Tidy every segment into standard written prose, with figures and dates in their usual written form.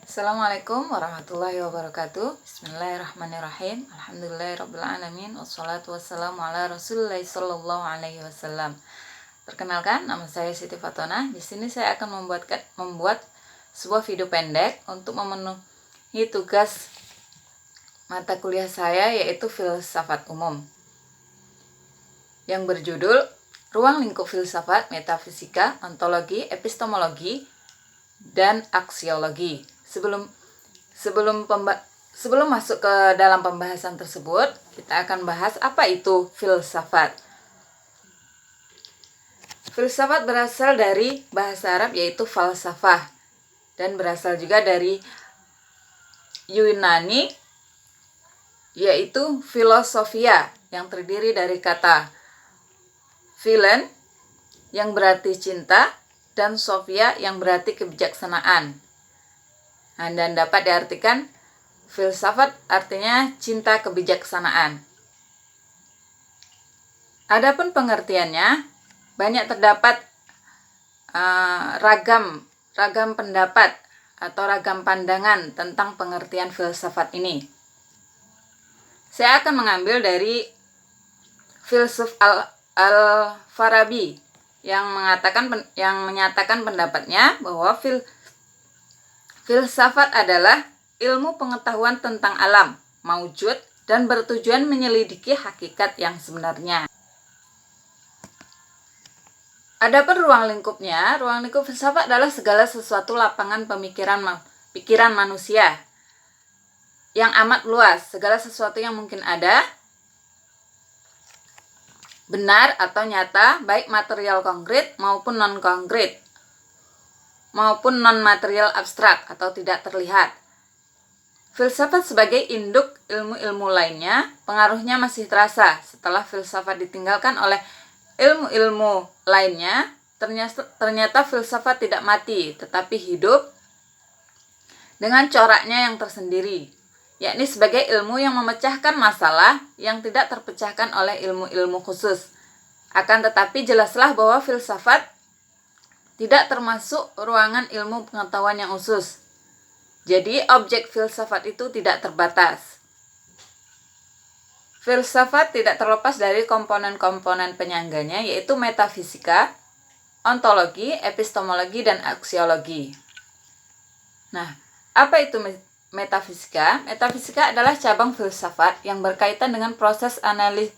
Assalamualaikum warahmatullahi wabarakatuh. Bismillahirrahmanirrahim. Alhamdulillahirrabbilalamin. Wassalatu wassalamu ala Rasulillah sallallahu alaihi wasallam. Perkenalkan, nama saya Siti Fatona. Di sini saya akan membuat sebuah video pendek untuk memenuhi tugas mata kuliah saya, yaitu filsafat umum, yang berjudul Ruang Lingkup Filsafat, Metafisika, Ontologi, Epistemologi, dan Aksiologi. Sebelum masuk ke dalam pembahasan tersebut, kita akan bahas apa itu filsafat. Filsafat berasal dari bahasa Arab, yaitu falsafah, dan berasal juga dari Yunani, yaitu filosofia, yang terdiri dari kata philen yang berarti cinta dan sophia yang berarti kebijaksanaan. Dan dapat diartikan filsafat artinya cinta kebijaksanaan. Adapun pengertiannya, banyak terdapat ragam pendapat atau ragam pandangan tentang pengertian filsafat ini. Saya akan mengambil dari filsuf Al-Farabi yang menyatakan pendapatnya bahwa filsafat adalah ilmu pengetahuan tentang alam, maujud, dan bertujuan menyelidiki hakikat yang sebenarnya. Adapun ruang lingkup filsafat adalah segala sesuatu lapangan pikiran manusia yang amat luas, segala sesuatu yang mungkin ada, benar atau nyata, baik material konkret maupun non-konkret, maupun non-material abstrak atau tidak terlihat. Filsafat sebagai induk ilmu-ilmu lainnya, pengaruhnya masih terasa setelah filsafat ditinggalkan oleh ilmu-ilmu lainnya. Ternyata filsafat tidak mati, tetapi hidup dengan coraknya yang tersendiri, yakni sebagai ilmu yang memecahkan masalah yang tidak terpecahkan oleh ilmu-ilmu khusus. Akan tetapi jelaslah bahwa filsafat tidak termasuk ruangan ilmu pengetahuan yang khusus. Jadi objek filsafat itu tidak terbatas. Filsafat tidak terlepas dari komponen-komponen penyangganya, yaitu metafisika, ontologi, epistemologi, dan aksiologi. Nah, apa itu metafisika? Metafisika adalah cabang filsafat yang berkaitan dengan proses analitis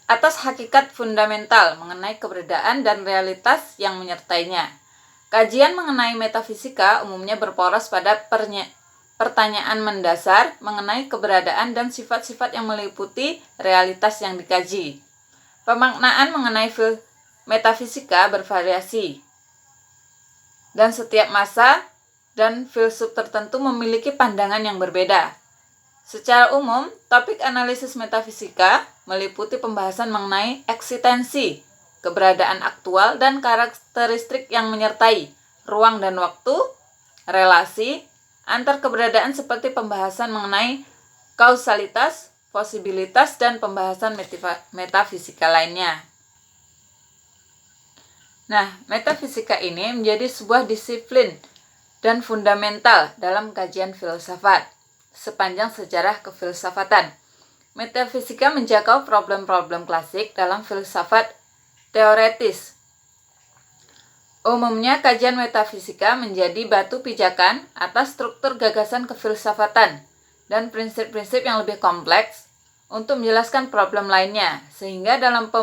atas hakikat fundamental mengenai keberadaan dan realitas yang menyertainya. Kajian mengenai metafisika umumnya berporos pada pertanyaan mendasar mengenai keberadaan dan sifat-sifat yang meliputi realitas yang dikaji. Pemaknaan mengenai metafisika bervariasi, dan setiap masa dan filsuf tertentu memiliki pandangan yang berbeda. Secara umum, topik analisis metafisika meliputi pembahasan mengenai eksistensi, keberadaan aktual, dan karakteristik yang menyertai ruang dan waktu, relasi antar keberadaan, seperti pembahasan mengenai kausalitas, posibilitas, dan pembahasan metafisika lainnya. Nah, metafisika ini menjadi sebuah disiplin dan fundamental dalam kajian filsafat sepanjang sejarah kefilsafatan. Metafisika menjangkau problem-problem klasik dalam filsafat teoretis. Umumnya, kajian metafisika menjadi batu pijakan atas struktur gagasan kefilsafatan dan prinsip-prinsip yang lebih kompleks untuk menjelaskan problem lainnya, sehingga dalam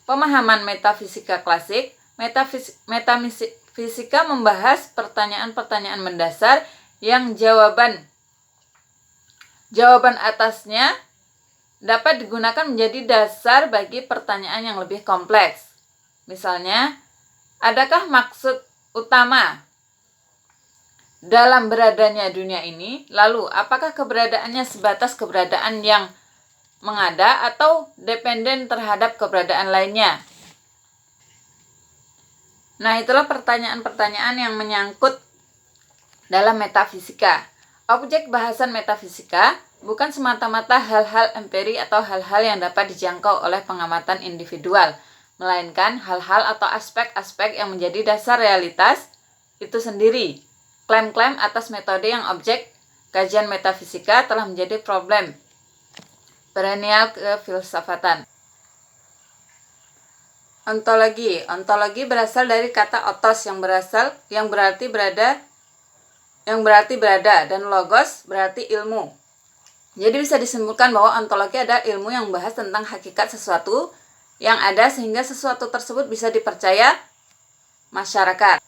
pemahaman metafisika klasik, metafisika membahas pertanyaan-pertanyaan mendasar yang jawaban atasnya dapat digunakan menjadi dasar bagi pertanyaan yang lebih kompleks. Misalnya, adakah maksud utama dalam beradanya dunia ini? Lalu, apakah keberadaannya sebatas keberadaan yang mengada atau dependen terhadap keberadaan lainnya? Nah, itulah pertanyaan-pertanyaan yang menyangkut dalam metafisika. Objek bahasan metafisika bukan semata-mata hal-hal empiri atau hal-hal yang dapat dijangkau oleh pengamatan individual, melainkan hal-hal atau aspek-aspek yang menjadi dasar realitas itu sendiri. Klaim-klaim atas metode yang objek kajian metafisika telah menjadi problem perennial kefilsafatan. Ontologi. Ontologi berasal dari kata otos yang berarti berada dan logos berarti ilmu. Jadi bisa disimpulkan bahwa ontologi adalah ilmu yang membahas tentang hakikat sesuatu yang ada sehingga sesuatu tersebut bisa dipercaya masyarakat.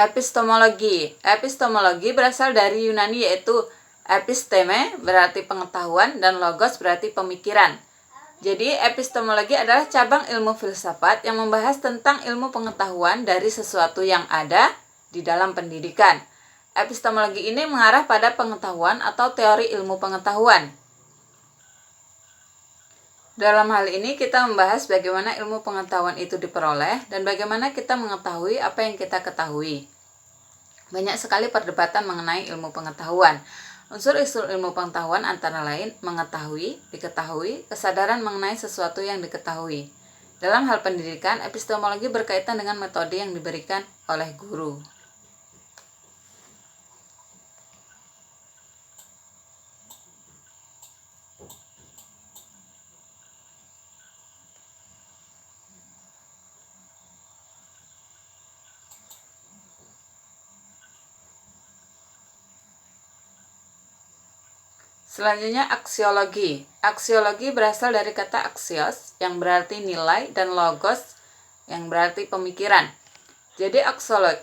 Epistemologi. Epistemologi berasal dari Yunani yaitu episteme berarti pengetahuan dan logos berarti pemikiran. Jadi epistemologi adalah cabang ilmu filsafat yang membahas tentang ilmu pengetahuan dari sesuatu yang ada di dalam pendidikan. Epistemologi ini mengarah pada pengetahuan atau teori ilmu pengetahuan. Dalam hal ini kita membahas bagaimana ilmu pengetahuan itu diperoleh dan bagaimana kita mengetahui apa yang kita ketahui. Banyak sekali perdebatan mengenai ilmu pengetahuan. Unsur-unsur ilmu pengetahuan antara lain mengetahui, diketahui, kesadaran mengenai sesuatu yang diketahui. Dalam hal pendidikan, epistemologi berkaitan dengan metode yang diberikan oleh guru. Selanjutnya aksiologi. Aksiologi berasal dari kata aksios yang berarti nilai dan logos yang berarti pemikiran. Jadi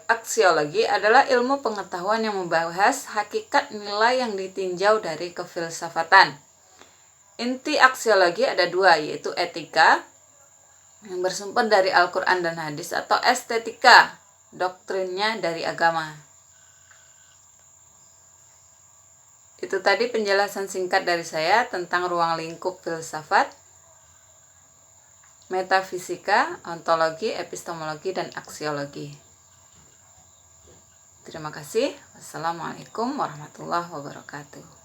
aksiologi adalah ilmu pengetahuan yang membahas hakikat nilai yang ditinjau dari kefilsafatan. Inti aksiologi ada dua, yaitu etika yang bersumber dari Al-Quran dan hadis atau estetika, doktrinnya dari agama. Itu tadi penjelasan singkat dari saya tentang ruang lingkup filsafat, metafisika, ontologi, epistemologi, dan aksiologi. Terima kasih. Wassalamualaikum warahmatullahi wabarakatuh.